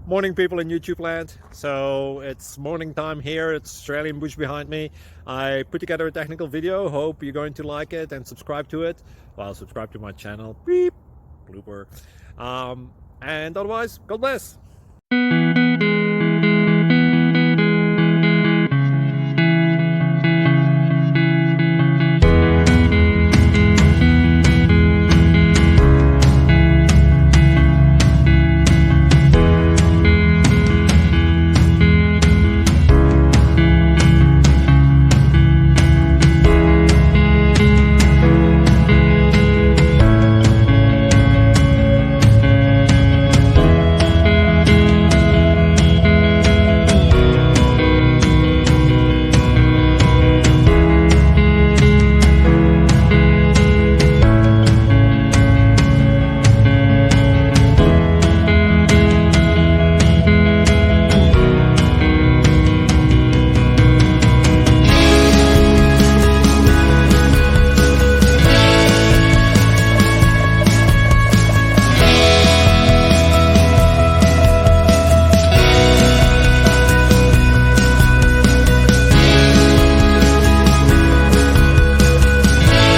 Morning, people in YouTube land. So it's morning time here. It's Australian bush behind me. I put together a technical video. Hope you're going to like it and subscribe to it. Well, subscribe to my channel. Beep. Blooper. And otherwise, God bless.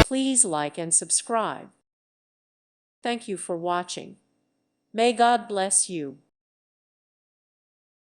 Please like and subscribe. Thank you for watching. May God bless you.